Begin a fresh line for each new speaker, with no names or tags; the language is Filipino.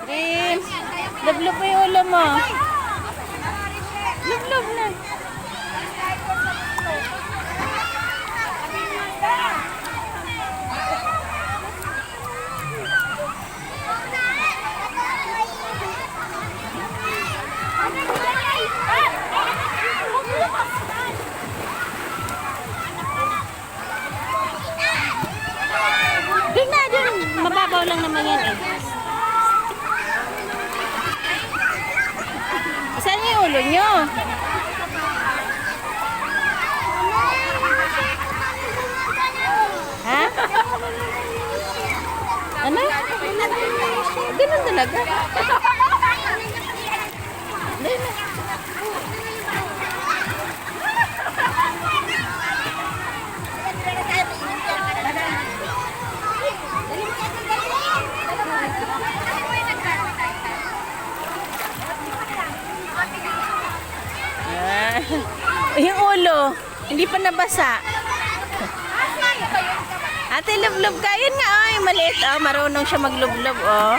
Prince, lublob mo yung ulo mo. Lublob na. Doon na, doon. Mababaw lang naman yan eh. Saan yung ulo nyo? Ha? Ano? Ganun talaga. Yung ulo, hindi pa nabasa. Ate, lublob ka. Yun nga, ay, maliit. Oh, marunong siya maglublob, oh.